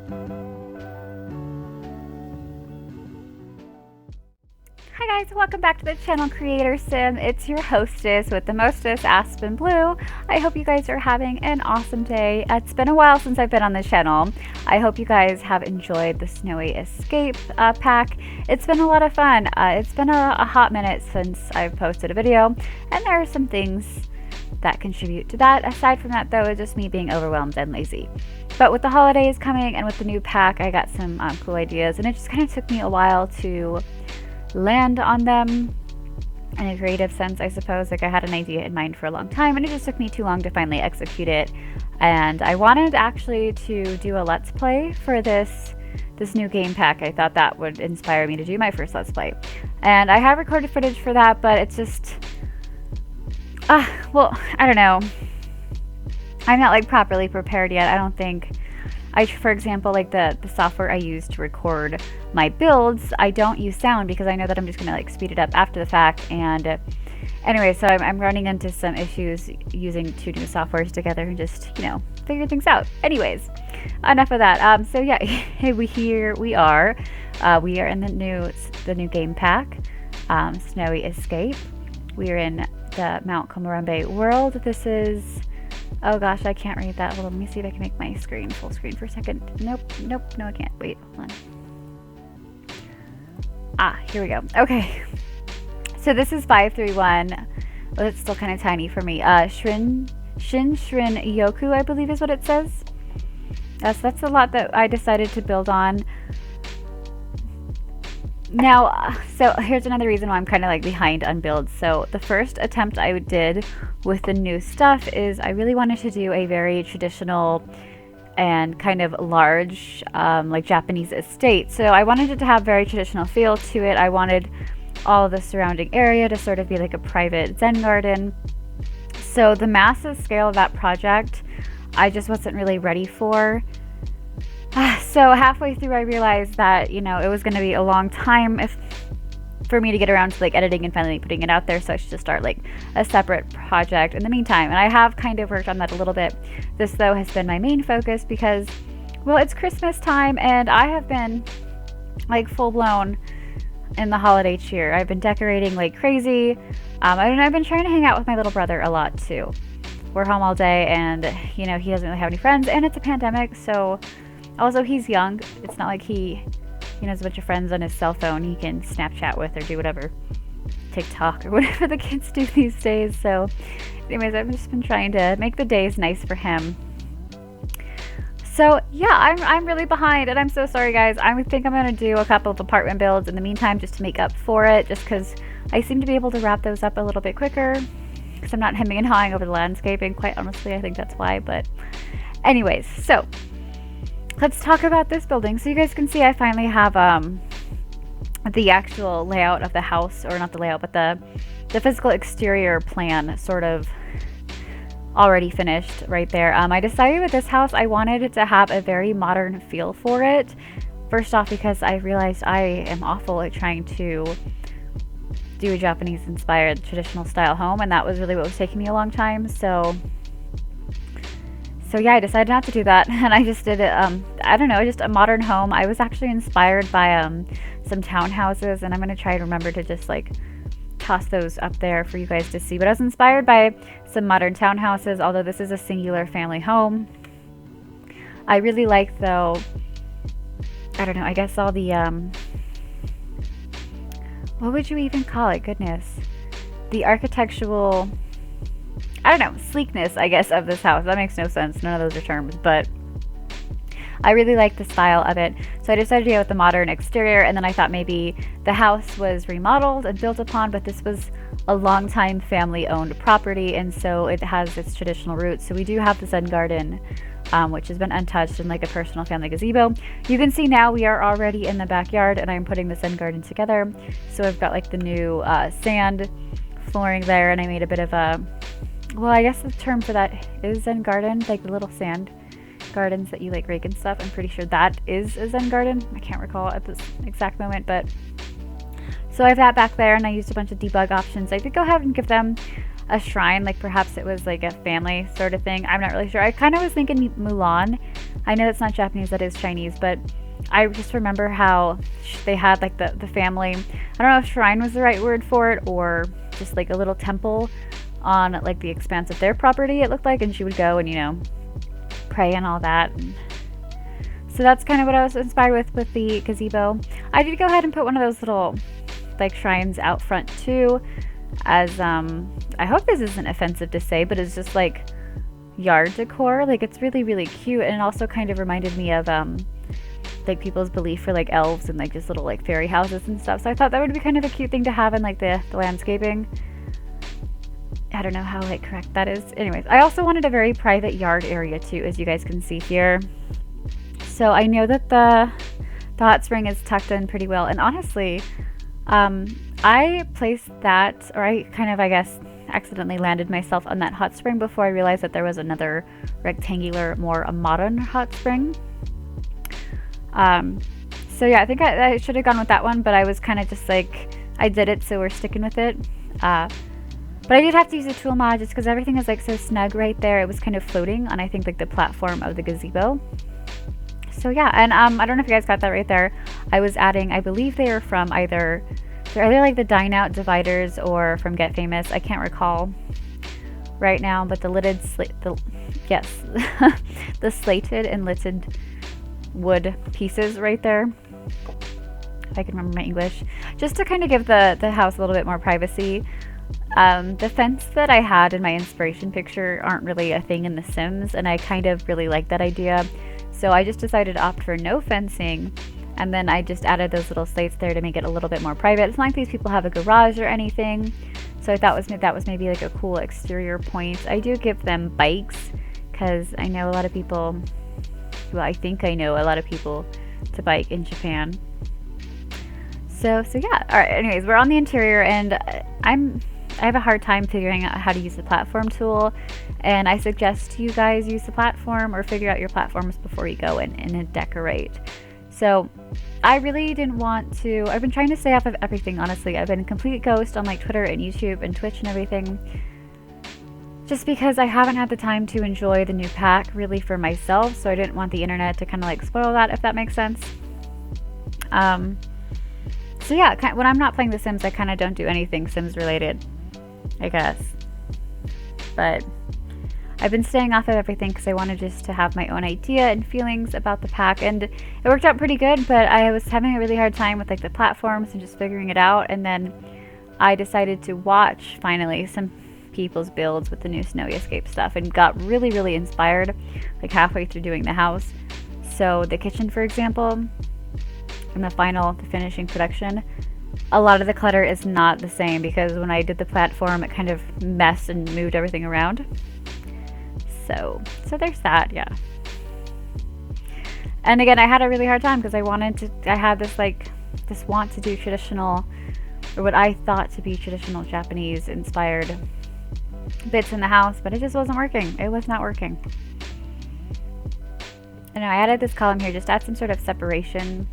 Hi guys, welcome back to the channel CreatorSim. It's your hostess with the mostest, Aspenblue. I hope you guys are having an awesome day. It's been a while since I've been on the channel. I hope you guys have enjoyed the Snowy Escape pack. It's been a lot of fun. It's been a hot minute since I've posted a video, and there are some things that contribute to that. Aside from that though, it's just me being overwhelmed and lazy. But with the holidays coming and with the new pack, I got some cool ideas, and it just kind of took me a while to land on them in a creative sense, I suppose. Like, I had an idea in mind for a long time and it just took me too long to finally execute it. And I wanted actually to do a let's play for this new game pack. I thought that would inspire me to do my first let's play. And I have recorded footage for that, but it's just well, I don't know. I'm not like properly prepared yet. I don't think for example, like the software I use to record my builds, I don't use sound because I know that I'm just gonna like speed it up after the fact. And anyway, so I'm running into some issues using two new softwares together and just, you know, figure things out. Anyways, enough of that. So yeah, we are in the new game pack, Snowy Escape. We are in the Mount Komorebi world. This is, oh gosh, I can't read that. Hold on, let me see if I can make my screen full screen for a second. Nope, no I can't. Wait, hold on. Here we go. Okay. So this is 531. Well, it's still kind of tiny for me. Shinrinyoku, I believe is what it says. That's a lot that I decided to build on. Now, so here's another reason why I'm kind of like behind on builds. So the first attempt I did with the new stuff is I really wanted to do a very traditional and kind of large, like Japanese estate. So I wanted it to have very traditional feel to it. I wanted all of the surrounding area to sort of be like a private Zen garden. So the massive scale of that project, I just wasn't really ready for. So halfway through I realized that, you know, it was going to be a long time for me to get around to like editing and finally putting it out there, so I should just start like a separate project in the meantime. And I have kind of worked on that a little bit. This though has been my main focus because, well, it's Christmas time and I have been like full blown in the holiday cheer. I've been decorating like crazy. I've been trying to hang out with my little brother a lot too. We're home all day and, you know, he doesn't really have any friends and it's a pandemic, so also he's young. It's not like he has a bunch of friends on his cell phone he can Snapchat with or do whatever, TikTok or whatever the kids do these days. So anyways, I've just been trying to make the days nice for him. So yeah, I'm really behind and I'm so sorry guys. I think I'm gonna do a couple of apartment builds in the meantime just to make up for it, just because I seem to be able to wrap those up a little bit quicker because I'm not hemming and hawing over the landscaping. Quite honestly, I think that's why. But anyways, so let's talk about this building. So you guys can see I finally have the actual layout of the house, or not the layout, but the physical exterior plan sort of already finished right there. I decided with this house I wanted it to have a very modern feel for it. First off, because I realized I am awful at trying to do a Japanese inspired traditional style home, and that was really what was taking me a long time. So yeah, I decided not to do that, and I just did it, I don't know, just a modern home. I was actually inspired by some townhouses, and I'm going to try to remember to just like toss those up there for you guys to see. But I was inspired by some modern townhouses, although this is a singular family home. I really like, though, I don't know, I guess all the, what would you even call it? Goodness. The architectural, I don't know, sleekness, I guess, of this house. That makes no sense. None of those are terms, but I really like the style of it. So I decided to go with the modern exterior, and then I thought maybe the house was remodeled and built upon, but this was a long-time family-owned property, and so it has its traditional roots. So we do have the Zen garden, which has been untouched, and like a personal family gazebo. You can see now we are already in the backyard, and I'm putting the Zen garden together. So I've got like the new sand flooring there, and I made a bit of a, well, I guess the term for that is Zen garden, like the little sand gardens that you like rake and stuff. I'm pretty sure that is a Zen garden. I can't recall at this exact moment, but so I have that back there, and I used a bunch of debug options. I could go ahead and give them a shrine, like perhaps it was like a family sort of thing. I'm not really sure. I kind of was thinking Mulan, I know that's not Japanese, that is Chinese, but I just remember how they had like the family, I don't know if shrine was the right word for it, or just like a little temple on like the expanse of their property, it looked like, and she would go and, you know, pray and all that. And so that's kind of what I was inspired with the gazebo. I did go ahead and put one of those little like shrines out front too, as I hope this isn't offensive to say, but it's just like yard decor. Like, it's really, really cute, and it also kind of reminded me of like people's belief for like elves and like just little like fairy houses and stuff. So I thought that would be kind of a cute thing to have in like the landscaping. I don't know how like correct that is. Anyways, I also wanted a very private yard area too, as you guys can see here. So I know that the hot spring is tucked in pretty well, and honestly, I placed that, or I kind of, I guess, accidentally landed myself on that hot spring before I realized that there was another rectangular, more modern hot spring. So yeah, I think I should have gone with that one, but I was kind of just like, I did it, so we're sticking with it. But I did have to use a tool mod just because everything is like so snug right there. It was kind of floating on, I think, like the platform of the gazebo. So yeah, and I don't know if you guys got that right there. I was adding, I believe they are from they're either like the Dine Out dividers or from Get Famous. I can't recall right now, but the the slated and litted wood pieces right there, if I can remember my English, just to kind of give the house a little bit more privacy. The fence that I had in my inspiration picture aren't really a thing in The Sims, and I kind of really like that idea. So I just decided to opt for no fencing, and then I just added those little slates there to make it a little bit more private. It's not like these people have a garage or anything, so I thought that was maybe like a cool exterior point. I do give them bikes, because I know a lot of people, well, I think I know a lot of people to bike in Japan. So yeah. All right, anyways, we're on the interior, and I have a hard time figuring out how to use the platform tool, and I suggest you guys use the platform or figure out your platforms before you go and decorate. So I really didn't want to, I've been trying to stay off of everything, honestly. I've been a complete ghost on like Twitter and YouTube and Twitch and everything, just because I haven't had the time to enjoy the new pack really for myself, so I didn't want the internet to kind of like spoil that, if that makes sense. So yeah, when I'm not playing The Sims, I kind of don't do anything Sims related, I guess. But I've been staying off of everything because I wanted just to have my own idea and feelings about the pack, and it worked out pretty good, but I was having a really hard time with like the platforms and just figuring it out. And then I decided to watch finally some people's builds with the new Snowy Escape stuff, and got really, really inspired like halfway through doing the house. So the kitchen, for example, in the finishing production, a lot of the clutter is not the same, because when I did the platform, it kind of messed and moved everything around. So there's that, yeah. And again, I had a really hard time because I had this want to do traditional, or what I thought to be traditional Japanese inspired bits in the house, but it just wasn't working. It was not working. I know I added this column here just to add some sort of separation,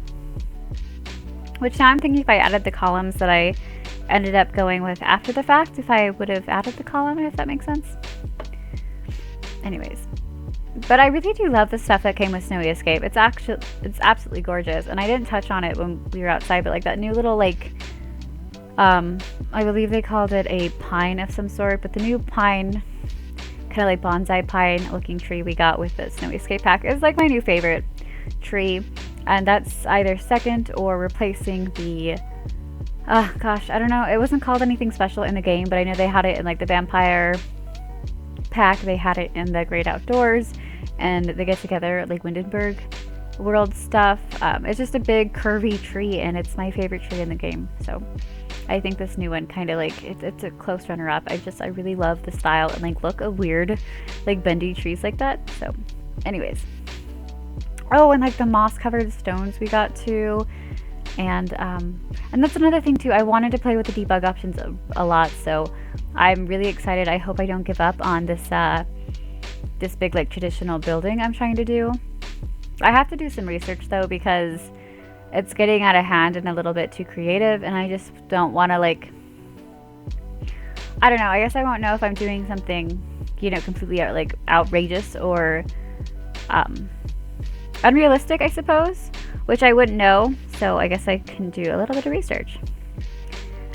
which now I'm thinking if I added the columns that I ended up going with after the fact, if I would have added the column, if that makes sense. Anyways, but I really do love the stuff that came with Snowy Escape. It's absolutely gorgeous, and I didn't touch on it when we were outside, but like that new little like, I believe they called it a pine of some sort, but the new pine, kind of like bonsai pine looking tree we got with the Snowy Escape pack is like my new favorite tree. And that's either second or replacing the, gosh, I don't know. It wasn't called anything special in the game, but I know they had it in like the vampire pack. They had it in the Great Outdoors and the Get Together, like Windenburg world stuff. It's just a big curvy tree, and it's my favorite tree in the game. So I think this new one kind of like, it's a close runner up. I really love the style and like look of weird, like bendy trees like that. So anyways. Oh, and like the moss covered stones we got too, and that's another thing too. I wanted to play with the debug options a lot, so I'm really excited. I hope I don't give up on this this big like traditional building I'm trying to do. I have to do some research though, because it's getting out of hand and a little bit too creative, and I just don't want to like, I don't know, I guess I won't know if I'm doing something, you know, completely like outrageous or unrealistic, I suppose, which I wouldn't know, so I guess I can do a little bit of research.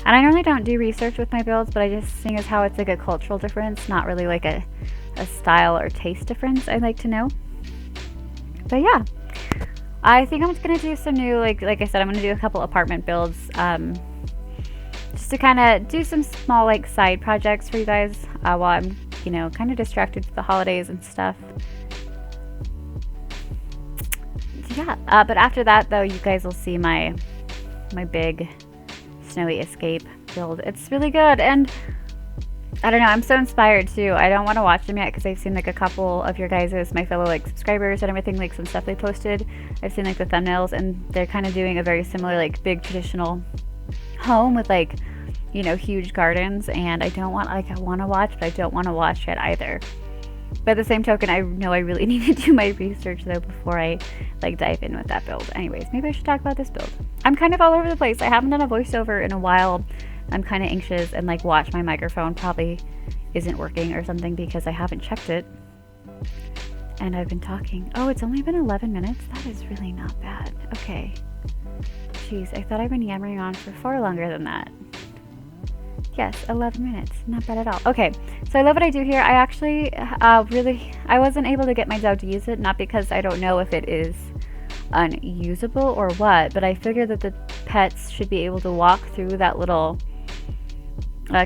And I normally don't do research with my builds, but I just, seeing as how it's like a cultural difference, not really like a style or taste difference, I'd like to know. But yeah, I think I'm just gonna do some new, like I said, I'm gonna do a couple apartment builds, just to kind of do some small like side projects for you guys while I'm, you know, kind of distracted with the holidays and stuff. Yeah, but after that though, you guys will see my big snowy escape build. It's really good, and I don't know, I'm so inspired too. I don't want to watch them yet because I've seen like a couple of your guys', my fellow like subscribers and everything, like some stuff they posted. I've seen like the thumbnails, and they're kind of doing a very similar like big traditional home with like, you know, huge gardens, and I don't want, like, I want to watch, but I don't want to watch it either. But at the same token, I know I really need to do my research though before I like dive in with that build. Anyways, maybe I should talk about this build. I'm kind of all over the place. I haven't done a voiceover in a while. I'm kind of anxious, and like watch my microphone probably isn't working or something because I haven't checked it. And I've been talking. Oh, it's only been 11 minutes? That is really not bad. Okay. Jeez, I thought I've been yammering on for far longer than that. Yes, 11 minutes. Not bad at all. Okay, so I love what I do here. I actually I wasn't able to get my dog to use it, not because I don't know if it is unusable or what, but I figured that the pets should be able to walk through that little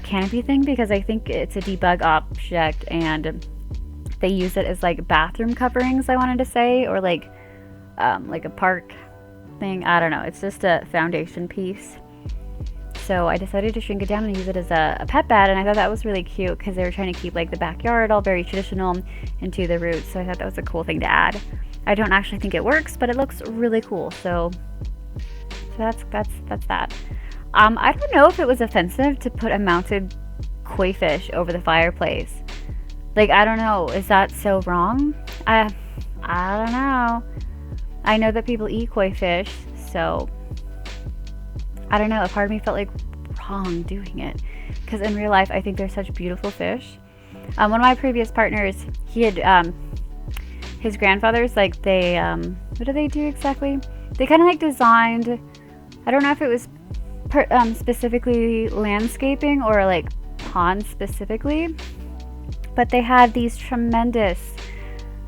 canopy thing, because I think it's a debug object and they use it as like bathroom coverings, I wanted to say, or like a park thing. I don't know. It's just a foundation piece. So I decided to shrink it down and use it as a pet bed, and I thought that was really cute because they were trying to keep like the backyard all very traditional into the roots. So I thought that was a cool thing to add. I don't actually think it works, but it looks really cool. So that's that. I don't know if it was offensive to put a mounted koi fish over the fireplace. Like, I don't know. Is that so wrong? I don't know. I know that people eat koi fish, so I don't know. A part of me felt like wrong doing it, because in real life I think they're such beautiful fish. One of my previous partners, he had his grandfathers, like they what do they do exactly? They kind of like designed, I don't know if it was specifically landscaping or like ponds specifically, but they had these tremendous,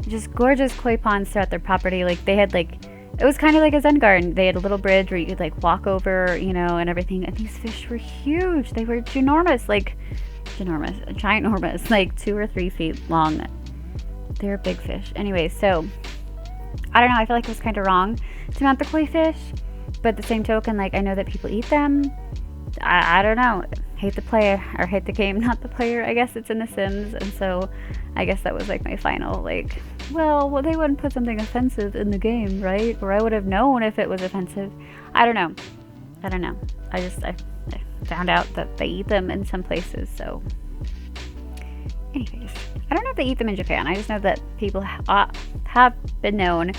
just gorgeous koi ponds throughout their property. Like they had like, it was kind of like a Zen garden. They had a little bridge where you could like walk over, you know, and everything. And these fish were huge. They were ginormous, like 2 or 3 feet long. They were big fish. Anyway, so I don't know. I feel like it was kind of wrong to mount the koi fish, but at the same token, like I know that people eat them. I don't know. Hate the player, or hate the game, not the player. I guess it's in The Sims, and so I guess that was like my final like, well, they wouldn't put something offensive in the game, right? Or I would have known if it was offensive. I don't know. I found out that they eat them in some places, so anyways, I don't know if they eat them in Japan. I just know that people have been known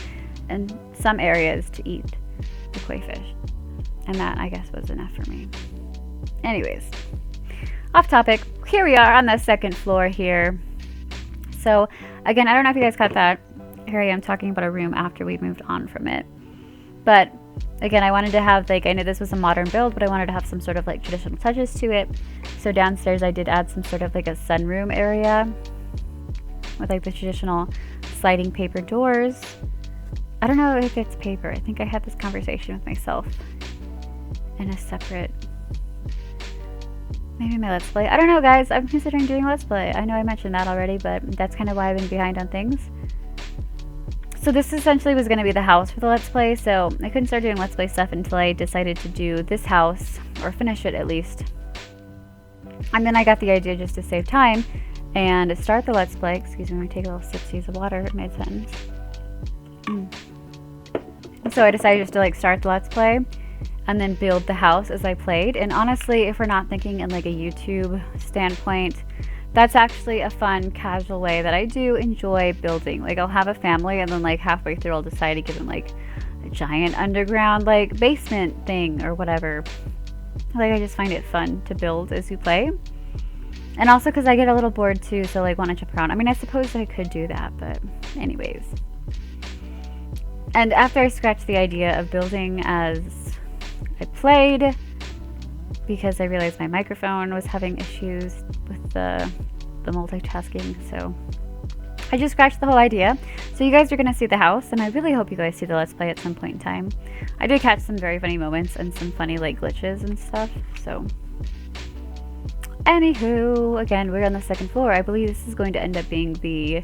in some areas to eat the koi fish, and that I guess was enough for me. Anyways, off topic. Here we are on the second floor here. So again, I don't know if you guys caught that. Here I am talking about a room after we moved on from it. But again, I wanted to have like, I know this was a modern build, but I wanted to have some sort of like traditional touches to it. So downstairs I did add some sort of like a sunroom area with like the traditional sliding paper doors. I don't know if it's paper. I think I had this conversation with myself in a separate, maybe my Let's Play. I don't know, guys. I'm considering doing a Let's Play. I know I mentioned that already, but that's kind of why I've been behind on things. So this essentially was going to be the house for the Let's Play, so I couldn't start doing Let's Play stuff until I decided to do this house, or finish it at least. And then I got the idea, just to save time, and start the Let's Play. Excuse me, I'm going to take a little sip of water mid-sentence. So I decided just to like start the Let's Play and then build the house as I played. And honestly, if we're not thinking in like a YouTube standpoint, that's actually a fun, casual way that I do enjoy building. Like I'll have a family, and then like halfway through I'll decide to give them like a giant underground like basement thing or whatever. Like I just find it fun to build as you play. And also because I get a little bored too, so like want to jump around. I mean, I suppose I could do that, but anyways. And after I scratched the idea of building as I played, because I realized my microphone was having issues with the multitasking, so I just scratched the whole idea. So you guys are going to see the house, and I really hope you guys see the Let's Play at some point in time. I did catch some very funny moments and some funny like glitches and stuff, so... Anywho, again, we're on the second floor. I believe this is going to end up being the...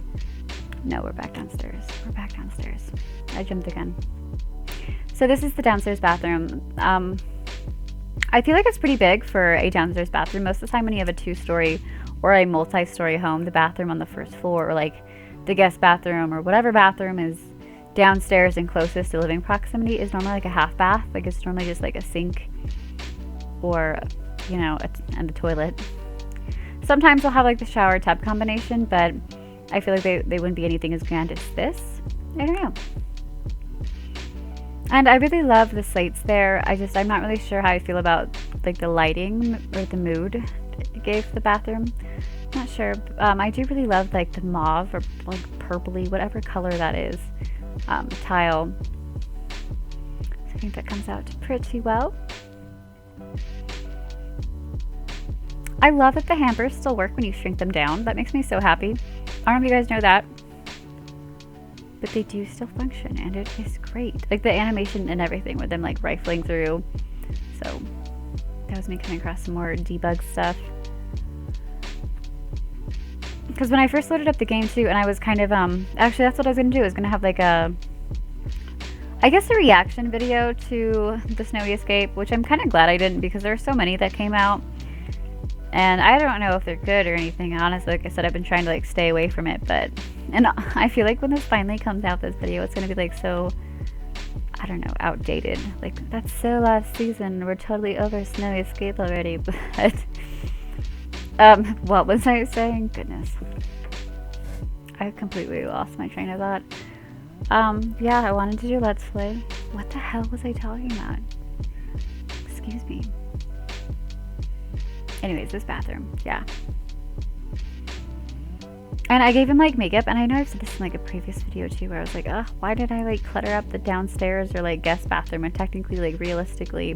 No, we're back downstairs. We're back downstairs. I jumped again. So this is the downstairs bathroom. I feel like it's pretty big for a downstairs bathroom. Most of the time when you have a two-story or a multi-story home, the bathroom on the first floor, or like the guest bathroom or whatever bathroom is downstairs and closest to living proximity, is normally like a half bath. Like it's normally just like a sink or, you know, and the toilet. Sometimes they'll have like the shower tub combination, but I feel like they wouldn't be anything as grand as this. I don't know. And I really love the slates there. I'm not really sure how I feel about like the lighting or the mood it gave the bathroom. Not sure. I do really love like the mauve or like purpley, whatever color that is, tile. So I think that comes out pretty well. I love that the hampers still work when you shrink them down. That makes me so happy. I don't know if you guys know that, but they do still function, and it is great. Like the animation and everything with them like rifling through. So that was me coming across some more debug stuff. Because when I first loaded up the game too, and I was kind of, actually that's what I was going to do. I was going to have like a reaction video to the Snowy Escape, which I'm kind of glad I didn't, because there are so many that came out. And I don't know if they're good or anything. Honestly, like I said, I've been trying to like stay away from it, and I feel like when this finally comes out, this video, it's going to be like so, I don't know, outdated. Like, that's so last season. We're totally over Snowy Escape already, but... what was I saying? Goodness. I completely lost my train of thought. Yeah, I wanted to do Let's Play. What the hell was I talking about? Excuse me. Anyways, this bathroom, yeah. And I gave him like makeup, and I know I've said this in like a previous video too, where I was like, ugh, why did I like clutter up the downstairs or like guest bathroom? And technically, like realistically,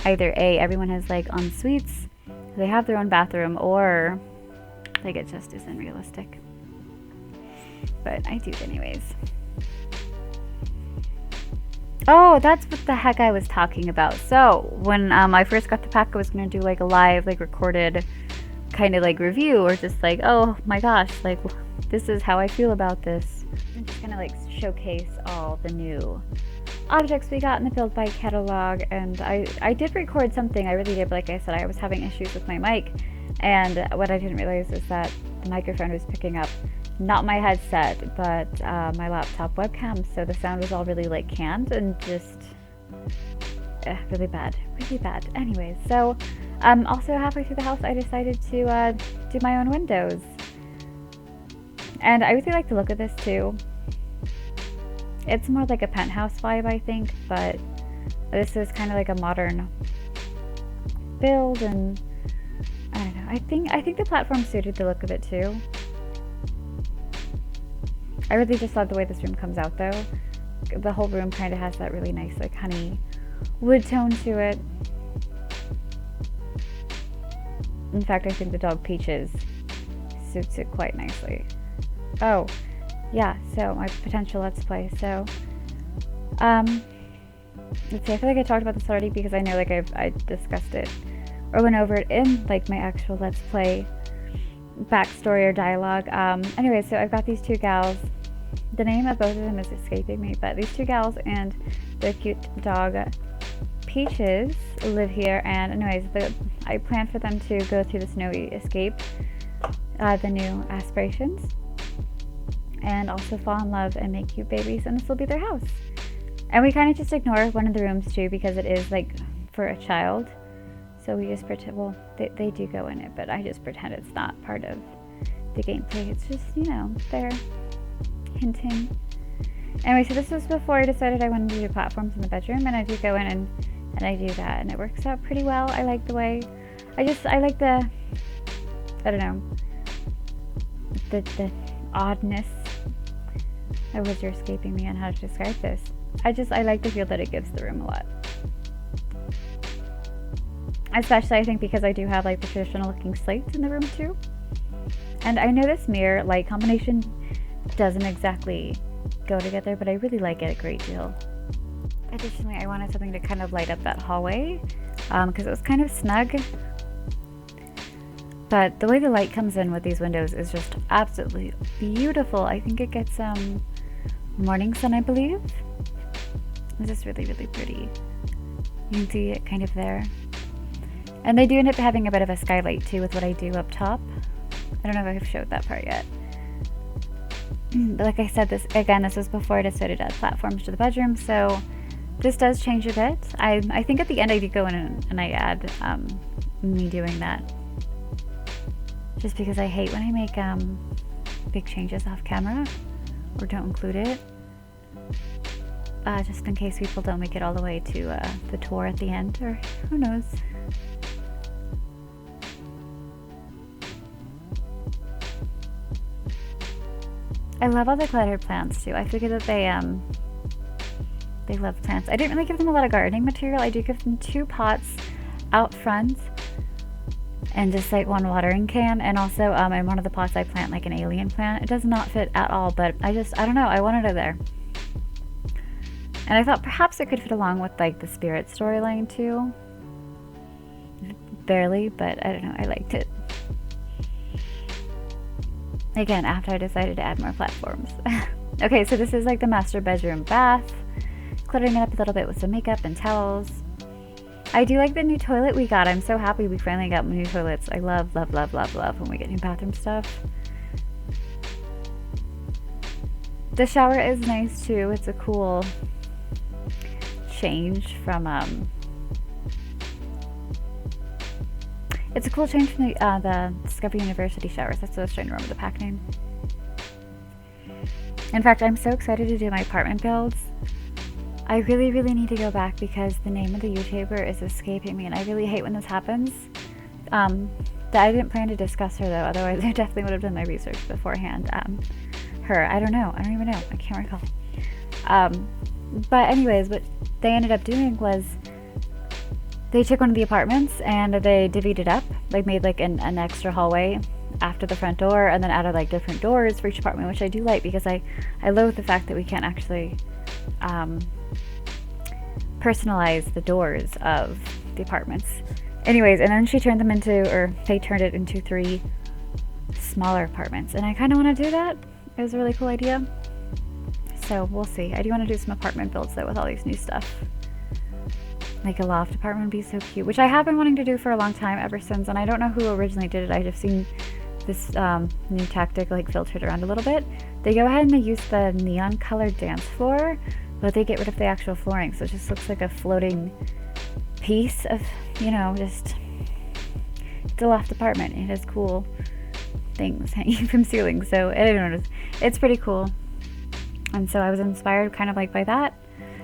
either A, everyone has like en suites, they have their own bathroom, or like it just isn't realistic. But I do anyways. Oh, that's what the heck I was talking about. So when I first got the pack, I was going to do like a live, like recorded kind of like review, or just like, oh my gosh, like this is how I feel about this. I'm just going to like showcase all the new objects we got in the Build by catalog. And I did record something, I really did, but like I said, I was having issues with my mic. And what I didn't realize is that the microphone was picking up not my headset, but my laptop webcam, so the sound was all really like canned and just really bad. Anyways, so also halfway through the house I decided to do my own windows, and I really like the look of this too. It's more like a penthouse vibe, I think, but this is kind of like a modern build, and I don't know, I think the platform suited the look of it too. I really just love the way this room comes out though. The whole room kind of has that really nice like honey wood tone to it. In fact, I think the dog Peaches suits it quite nicely. Oh, yeah, so my potential Let's Play. So, let's see, I feel like I talked about this already, because I know like I discussed it or went over it in like my actual Let's Play backstory or dialogue. Anyway, so I've got these two gals. The name of both of them is escaping me, but these two gals and their cute dog Peaches live here. And anyways, I plan for them to go through the Snowy Escape, the new aspirations, and also fall in love and make cute babies, and this will be their house. And we kind of just ignore one of the rooms too, because it is like for a child, so we just pretend, well, they do go in it, but I just pretend it's not part of the gameplay. It's just, you know, they're hinting. Anyway, so this was before I decided I wanted to do platforms in the bedroom, and I do go in and I do that, and it works out pretty well. I like the way, I like the, I don't know, the oddness Oh, was you're escaping me on how to describe this. I like the feel that it gives the room a lot. Especially, I think, because I do have like the traditional looking slates in the room too. And I know this mirror light combination doesn't exactly go together, but I really like it a great deal. Additionally, I wanted something to kind of light up that hallway because it was kind of snug. But the way the light comes in with these windows is just absolutely beautiful. I think it gets morning sun, I believe. It's just really, really pretty. You can see it kind of there. And they do end up having a bit of a skylight too with what I do up top. I don't know if I've showed that part yet. But like I said, this was before I decided to add platforms to the bedroom, so this does change a bit. I think at the end I do go in and I add me doing that. Just because I hate when I make big changes off camera or don't include it. Just in case people don't make it all the way to the tour at the end, or who knows. I love all the cluttered plants too. I figure that they love plants. I didn't really give them a lot of gardening material. I do give them 2 pots out front and just like 1 watering can, and also in one of the pots I plant like an alien plant. It does not fit at all, but I don't know, I wanted it there. And I thought perhaps it could fit along with like the spirit storyline too. Barely, but I don't know, I liked it. Again, after I decided to add more platforms. Okay, so this is like the master bedroom bath. Cluttering it up a little bit with some makeup and towels. I do like the new toilet we got. I'm so happy we finally got new toilets. I love, love, love, love, love when we get new bathroom stuff. The shower is nice too. It's a cool change from the Discovery University showers. That's what I was trying to remember the pack name. In fact, I'm so excited to do my apartment builds. I really, really need to go back because the name of the YouTuber is escaping me, and I really hate when this happens. I didn't plan to discuss her though, otherwise I definitely would have done my research beforehand. I don't even know, I can't recall. But anyways, what they ended up doing was they took one of the apartments and they divvied it up, like made like an extra hallway after the front door, and then added like different doors for each apartment, which I do like because I loathe the fact that we can't actually personalize the doors of the apartments. Anyways, and then she turned them into, or they turned it into 3 smaller apartments, and I kind of want to do that. It was a really cool idea. So we'll see. I do want to do some apartment builds though with all these new stuff. Like a loft apartment would be so cute, which I have been wanting to do for a long time ever since, and I don't know who originally did it. I've just seen this new tactic like filtered around a little bit. They go ahead and they use the neon colored dance floor, but they get rid of the actual flooring, so it just looks like a floating piece of, just, it's a loft apartment. It has cool things hanging from ceilings, so I don't know, it's pretty cool. And so I was inspired kind of like by that.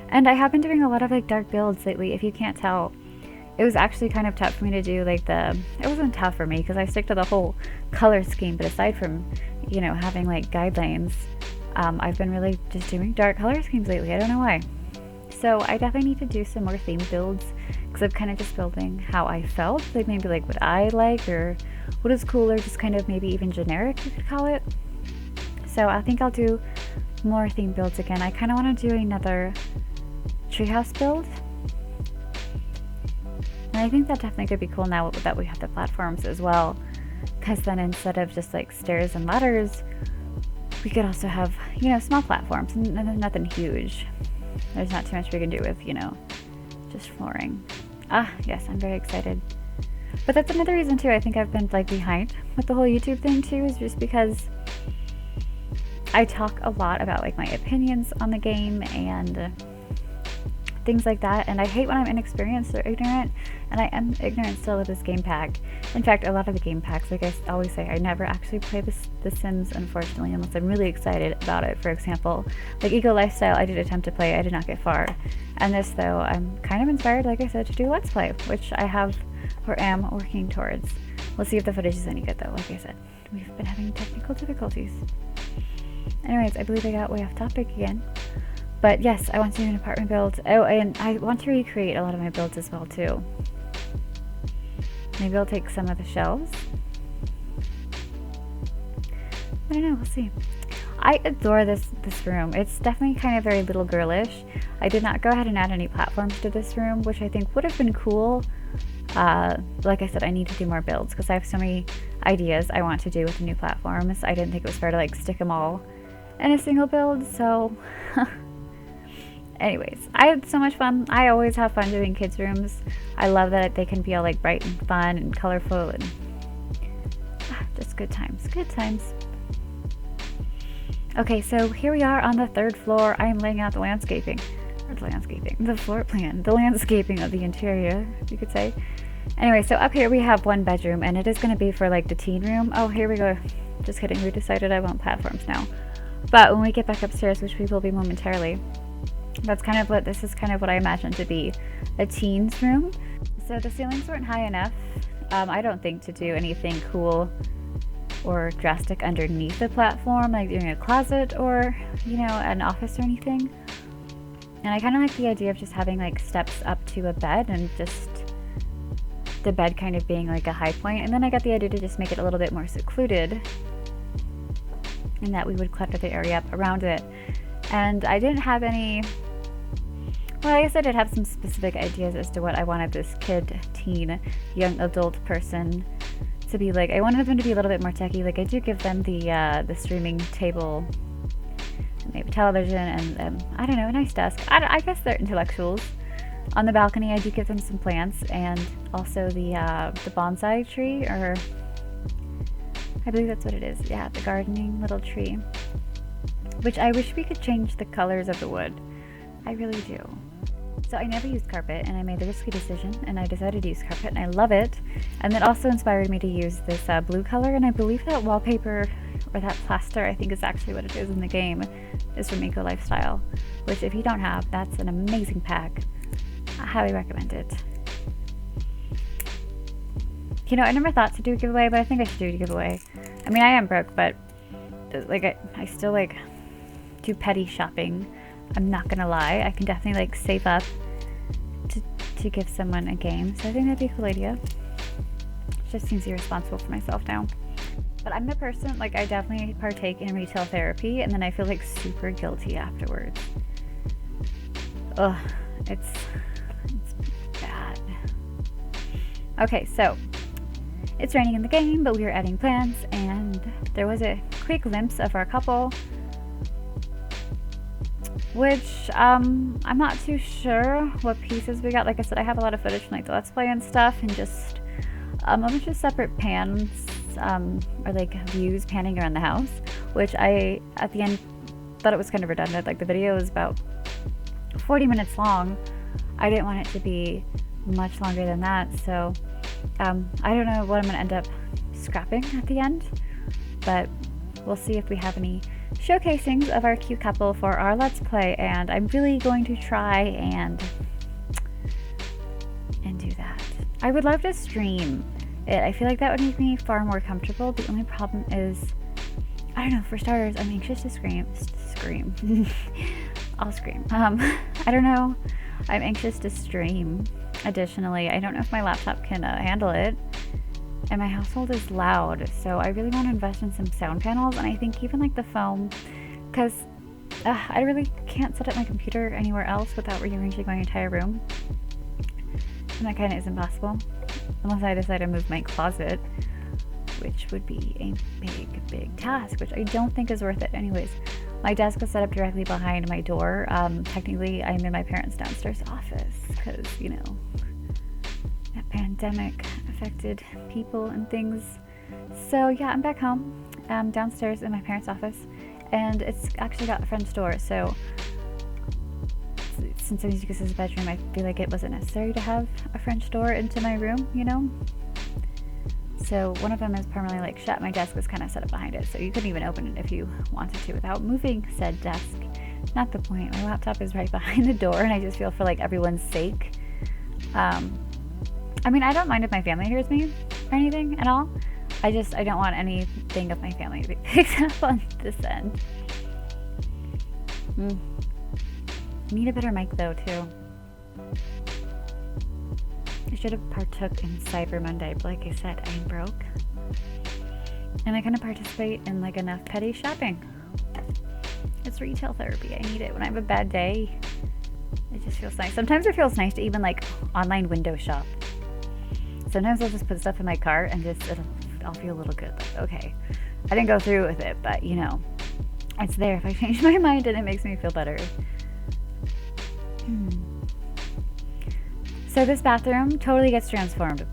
And I have been doing a lot of like dark builds lately. If you can't tell, it was actually kind of tough for me to do like it wasn't tough for me because I stick to the whole color scheme, but aside from, having like guidelines, I've been really just doing dark color schemes lately. I don't know why. So I definitely need to do some more theme builds because I'm kind of just building how I felt, like maybe like what I like or what is cool, or just kind of maybe even generic, you could call it. So I think I'll do more theme builds again. I kind of want to do another treehouse build, and I think that definitely could be cool now that we have the platforms as well, because then instead of just like stairs and ladders, we could also have small platforms, and nothing huge. There's not too much we can do with just flooring. Yes, I'm very excited. But that's another reason too I think I've been like behind with the whole YouTube thing too, is just because I talk a lot about like my opinions on the game and things like that, and I hate when I'm inexperienced or ignorant, and I am ignorant still with this game pack. In fact, a lot of the game packs, like I always say, I never actually play The Sims, unfortunately, unless I'm really excited about it. For example, like Eco Lifestyle, I did attempt to play, I did not get far. And this, though, I'm kind of inspired, like I said, to do Let's Play, which I have or am working towards. We'll see if the footage is any good, though. Like I said, we've been having technical difficulties. Anyways, I believe I got way off topic again. But yes, I want to do an apartment build. Oh, and I want to recreate a lot of my builds as well too. Maybe I'll take some of the shelves. I don't know, we'll see. I adore this room. It's definitely kind of very little girlish. I did not go ahead and add any platforms to this room, which I think would have been cool. Like I said, I need to do more builds because I have so many ideas I want to do with the new platforms. I didn't think it was fair to like stick them all in a single build, so anyways, I had so much fun. I always have fun doing kids' rooms. I love that they can be all like bright and fun and colorful and just good times, good times. Okay, so here we are on the 3rd floor. I am laying out the landscaping, the floor plan, the landscaping of the interior, you could say. Anyway, so up here we have 1 bedroom, and it is going to be for like the teen room. Oh, here we go. Just kidding, we decided I want platforms now. But when we get back upstairs, which we will be momentarily, that's kind of what, this is kind of what I imagine to be a teen's room. So the ceilings weren't high enough, I don't think, to do anything cool or drastic underneath the platform, like doing a closet or, you know, an office or anything. And I kind of like the idea of just having like steps up to a bed and just the bed kind of being like a high point. And then I got the idea to just make it a little bit more secluded, and that we would clutter the area up around it. And I didn't have any, well, I guess I did have some specific ideas as to what I wanted this kid, teen, young adult person to be like. I wanted them to be a little bit more techy. Like I do give them the streaming table, and maybe television, and I don't know, a nice desk. I guess they're intellectuals. On the balcony, I do give them some plants, and also the bonsai tree, or I believe that's what it is. Yeah, the gardening little tree. Which I wish we could change the colors of the wood. I really do. So I never used carpet, and I made the risky decision, and I decided to use carpet, and I love it. And that also inspired me to use this blue color, and I believe that wallpaper, or that plaster, I think is actually what it is in the game, is from Eco Lifestyle, which if you don't have, that's an amazing pack. I highly recommend it. You know, I never thought to do a giveaway, but I think I should do a giveaway. I mean, I am broke, but like I still like do petty shopping. I'm not gonna lie. I can definitely like save up to give someone a game. So I think that'd be a cool idea. It just seems irresponsible for myself now. But I'm the person, like I definitely partake in retail therapy, and then I feel like super guilty afterwards. Ugh, it's bad. Okay, so it's raining in the game, but we were adding plants, and there was a quick glimpse of our couple, which I'm not too sure what pieces we got. Like I said, I have a lot of footage from like the Let's Play and stuff, and just a bunch of separate pans, or like views panning around the house, which I, at the end, thought it was kind of redundant. Like the video was about 40 minutes long. I didn't want it to be much longer than that, so I don't know what I'm gonna end up scrapping at the end, but we'll see if we have any showcasings of our cute couple for our Let's Play, and I'm really going to try and do that. I would love to stream it. I feel like that would make me far more comfortable. The only problem is, I don't know, for starters, I'm anxious to scream. I'll scream. I don't know. I'm anxious to stream. Additionally, I don't know if my laptop can handle it, and my household is loud, so I really want to invest in some sound panels. And I think even like the foam, because I really can't set up my computer anywhere else without rearranging my entire room, and that kind of is impossible unless I decide to move my closet, which would be a big task, which I don't think is worth it. Anyways, my desk is set up directly behind my door. Technically, I'm in my parents' downstairs office because, you know, that pandemic affected people and things. So yeah, I'm back home, downstairs in my parents' office, and it's actually got a French door. So since I'm using this as a bedroom, I feel like it wasn't necessary to have a French door into my room, you know? So one of them is permanently like shut. My desk was kind of set up behind it, so you couldn't even open it if you wanted to without moving said desk. Not the point. My laptop is right behind the door, and I just feel for like everyone's sake. I mean, I don't mind if my family hears me or anything at all. I don't want anything of my family to be picked up on this end. I need a better mic though too. I should have partook in Cyber Monday, but like I said, I'm broke. And I kind of participate in like enough petty shopping. It's retail therapy. I need it when I have a bad day. It just feels nice. Sometimes it feels nice to even like online window shop. Sometimes I'll just put stuff in my cart and just I'll feel a little good. Like, okay, I didn't go through with it, but you know, it's there if I change my mind and it makes me feel better. So this bathroom totally gets transformed.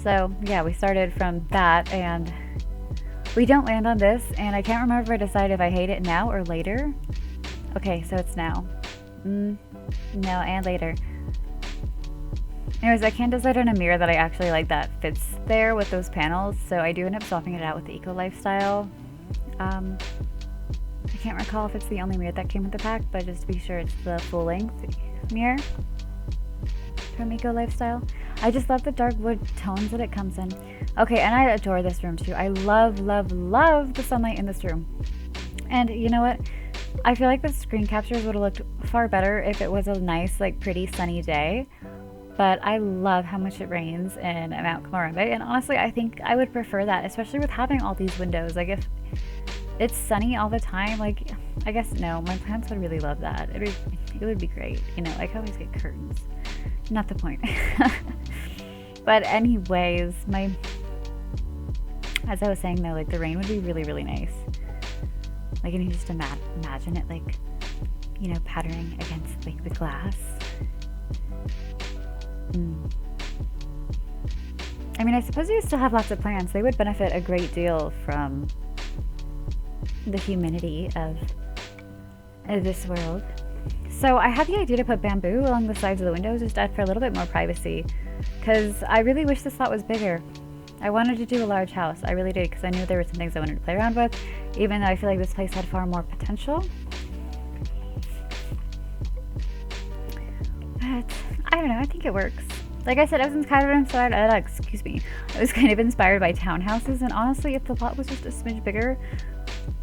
So yeah, we started from that and we don't land on this, and I can't remember if I decided if I hate it now or later. Okay, so it's now. No, and later. Anyways, I can't decide on a mirror that I actually like that fits there with those panels, so I do end up swapping it out with the Eco Lifestyle. I can't recall if it's the only mirror that came with the pack, but just to be sure, it's the full length mirror from Eco Lifestyle. I just love the dark wood tones that it comes in. Okay, and I adore this room too. I love, love, love the sunlight in this room. And you know what? I feel like the screen captures would have looked far better if it was a nice, like, pretty sunny day. But I love how much it rains in Mount Komorebi, and honestly, I think I would prefer that, especially with having all these windows. Like, if it's sunny all the time, like, I guess no, my plants would really love that. It would be great. You know, I could always get curtains. Not the point. But anyways, as I was saying though, like, the rain would be really, really nice. Like, can you just imagine it, like, you know, pattering against, like, the glass? I mean, I suppose you still have lots of plants. They would benefit a great deal from the humidity of this world. So I had the idea to put bamboo along the sides of the windows just to add for a little bit more privacy, because I really wish this lot was bigger. I wanted to do a large house. I really did, because I knew there were some things I wanted to play around with, even though I feel like this place had far more potential. But I don't know, I think it works. Like I said, I was kind of inspired, I was kind of inspired by townhouses, and honestly, if the lot was just a smidge bigger,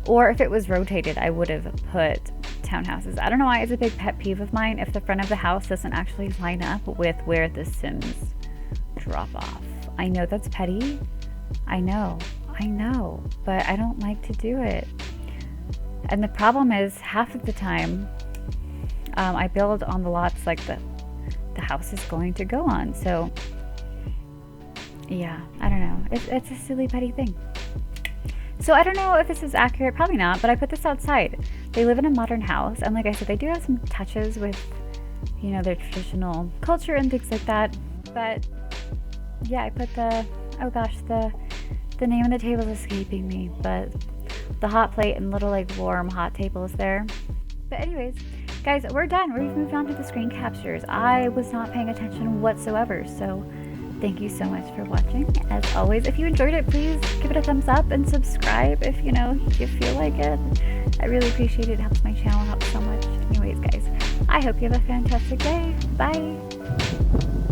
or if it was rotated, I would have put townhouses. I don't know why it's a big pet peeve of mine if the front of the house doesn't actually line up with where the Sims drop off. I know that's petty. I know, but I don't like to do it. And the problem is, half of the time, I build on the lots like the house is going to go on. So yeah, I don't know. It's a silly petty thing. So I don't know if this is accurate, probably not, but I put this outside. They live in a modern house, and like I said, they do have some touches with, you know, their traditional culture and things like that. But yeah, I put the name of the table is escaping me, but the hot plate and little like warm hot table is there. But anyways, guys, we're done. We've moved on to the screen captures. I was not paying attention whatsoever, so thank you so much for watching. As always, if you enjoyed it, please give it a thumbs up and subscribe if, you know, you feel like it. I really appreciate it. It helps my channel out so much. Anyways, guys, I hope you have a fantastic day. Bye.